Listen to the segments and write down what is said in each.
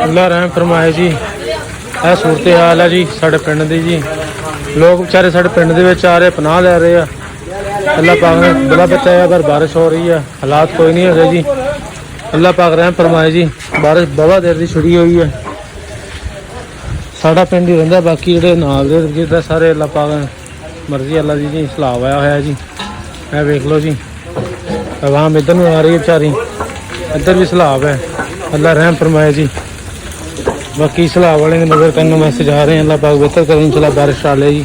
अल्लाह रहम फरमाए जी। यह सूरत हाल है जी साढ़े पिंड दी जी। लोग बेचारे साढ़े पिंड दे विच आ रहे, पनाह लै रहे हैं। अल्लाह पाक ने बड़ा बचाया, पर बारिश हो रही है, हालात कोई नहीं है जी। अल्लाह पाक रहम फरमाए जी। बारिश बहुत देर की छुड़ी हुई है। साढ़ा पिंड ही रहिंदा, बाकी जिहड़े नाल दे इर्द सारे अल्लाह पाक मर्जी अल्लाह दी जी सलाह आया होया जी। यह वेख लो जी, आवाम इधर में आ रही है बेचारी, इधर भी सैलाब है। अल्लाह रहम फरमाए जी। बाकी सैलाब वाले नज़र करने वास्ते जा रहे हैं, अल्लाह पाक बेहतर करें इंशाल्लाह, बारिश डाले जी।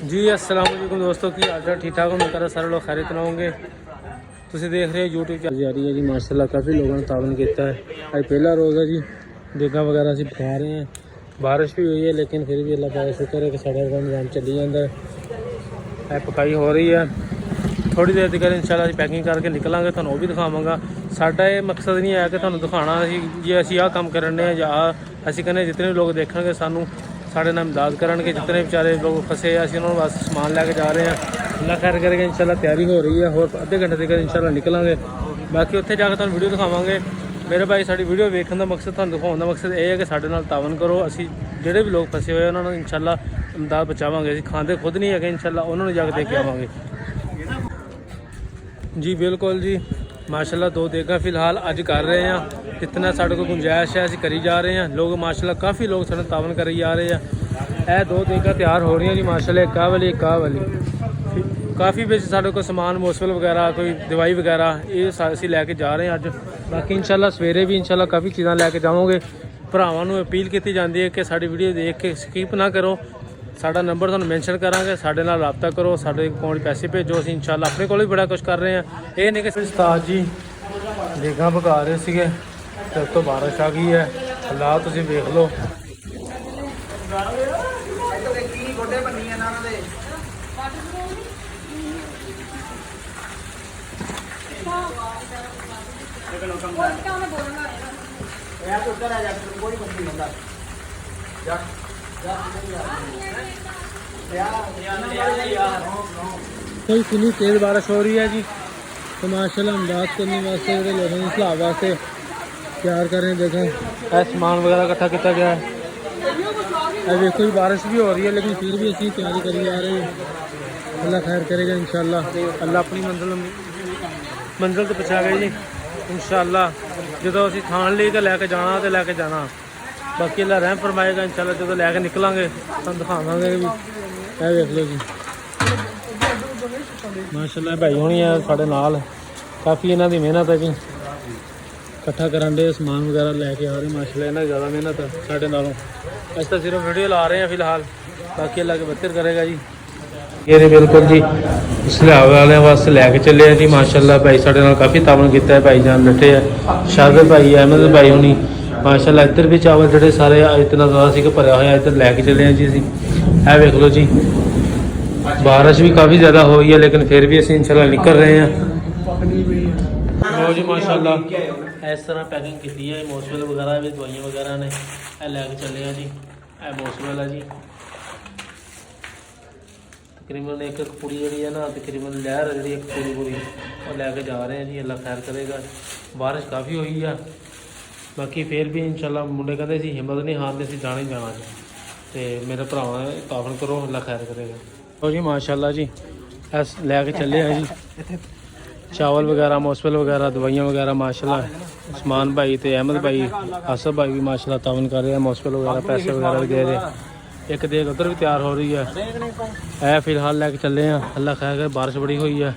जी अस्सलाम वालेकुम दोस्तों, की हाल चाल ठीक ठाक उम्मीद कर सारे लोग खैरियत में होंगे। तुसीं देख रहे हो यूट्यूब चैनल जारी है जी माशाल्लाह, काफ़ी लोगों ने तावन किया है। आज पहला रोज़ है जी, देगा वगैरह असीं पका रहे हैं। बारिश भी हुई है लेकिन फिर भी अल्लाह पाक शुक्र है कि साढ़ा निज़ाम चली जाता है। पकाई हो रही है, थोड़ी देर तक इंशाल्लाह पैकिंग करके निकलांगे, तुहानूं वो भी दिखावांगा। साडा ये मकसद नहीं है कि तुहानूं दिखाना जे असीं आह काम करने या असीं कहने जितने भी लोग देखेंगे सानूं साढ़े नाल इमदाद करनगे। जितने बेचारे लोग फसे असीं उन्होंने वास्ते समान लैके जा रहे हैं। अल्लाह खैर करेगा इंशाल्लाह, तैयारी हो रही है, और अद्धे घंटे तक इंशाल्लाह निकलांगे। बाकी उत्थे जाके तुहानूं वीडियो दिखावांगे। मेरे भाई साडी वीडियो वेखण दा मकसद, तुहानूं दिखाउण दा मकसद ये है कि साडे नाल तावन करो। असीं जिहड़े भी लोग फसे हुए उन्होंने इंशाल्लाह इमदाद पहुँचावांगे। असीं खांदे खुद नहीं है इंशाल्लाह, उन्होंने जाके दे के आवांगे जी। बिल्कुल जी माशाल्लाह, 2 देगा फिलहाल अज कर रहे हैं। जितना साढ़े को गुंजाइश है असीं करी जा रहे हैं। लोग माशाल्लाह काफ़ी लोग साढ़े तावन करी जा रहे हैं। यह 2 देगा तैयार हो रही हैं जी माशाल्लाह, एक वाली एक वाली। काफ़ी बिच साढ़े को समान मोसफल वगैरह, कोई दवाई वगैरह ये असीं लैके जा रहे हैं अज। बाकी इंशाल्लाह सवेरे भी इंशाल्लाह काफ़ी चीज़ां लैके जावांगे। भरावां नूं अपील की जाती है कि साडी वीडियो देख के स्किप ना करो। साडा नंबर तुहानूं मैंशन करांगे, साडे नाल राबता करो, साडे अकाउंट पैसे भेजो। असीं इंशाल्लाह अपने कोल भी बड़ा कुछ कर रहे हैं। ये नहीं कि उस्ताद जी देगा पका रहे सीगे ते तो बारिश आ गई है। हालात तुसीं वेख लो। कोई इतनी तेज़ बारिश हो रही है जी, तो माशाल्लाह इमदाद करने वास्ते लोगों ने सलाह वास्ते तैयार कर रहे हैं। देखें यह सामान वगैरह इकट्ठा किया गया है। देखो जी बारिश भी हो रही है लेकिन फिर भी असीं तैयारी करी जा रहे हैं। अल्लाह खैर करेगा इंशाल्लाह, अल्लाह अपनी मंजिल तो पहुँचाएगा जी इंशाल्लाह। जो असीं खाण लई तो लैके जाना तो लैके जाना, बाकी अल्लाह रहम फरमाएगा इंशाल्लाह। जो लैके निकलांगे तुहानूं दिखावांगे भी। यह देख लो जी माशाल्लाह, भाई होनी है साढ़े नाल, काफ़ी इन्हां दी मेहनत है जी। इकट्ठा करन दे समान वगैरह लैके आ रहे माशाल्लाह, इन्हां ज़्यादा मेहनत है साढ़े नालों। अस तो सिर्फ वीडियो ला रहे हैं फिलहाल, बाकी अल्लाह के बेहतर करेगा जी। ये बिल्कुल जी सलाब वाले वास्ते लैके चले हैं जी माशाल्लाह। भाई साढ़े नाल काफ़ी तावन किया है, भाई जान डटे है, शाहिद भाई अहमद भाई होनी माशाल्लाह। इधर भी चावल जोड़े सारे इतना ज़्यादा सी भरया होया, इधर लैके चले हैं जी असीं। यह वेख लो जी बारिश भी काफ़ी ज़्यादा हो रही है लेकिन फिर भी असीं इंशाल्लाह निकल रहे हैं। लो जी माशाल्लाह इस तरह पैकिंग की है। मोसफल वगैरह भी दवाइयाँ वगैरह ने यह लैके चले हैं जी। यह मोसफल है जी, तकरीबन एक पूरी जी है ना, तकरीबन लहर है जी एक पूरी और लैके जा रहे हैं जी। अल्लाह खैर करेगा। बारिश काफ़ी हुई है, बाकी फिर भी इंशाल्लाह मुंडे कहते असीं हिम्मत नहीं हारते, असीं जाना ही जाना जी। तो मेरे भरावां तावन करो, अल्लाह खैर करेगा। तो जी माशाल्लाह जी अस लैके चले हैं जी चावल वगैरह, मोसफल वगैरह, दवाइयाँ वगैरह माशाल्लाह। उस्मान भाई तो अहमद भाई, आसफ भाई भी माशाल्लाह तावन कर रहे हैं। मोसफल वगैरह पैसे वगैरह भी दे रहे हैं। एक देग उधर भी तैयार हो रही है। फिलहाल लैके चले हैं, अल्लाह खैर करे। बारिश बड़ी हुई है।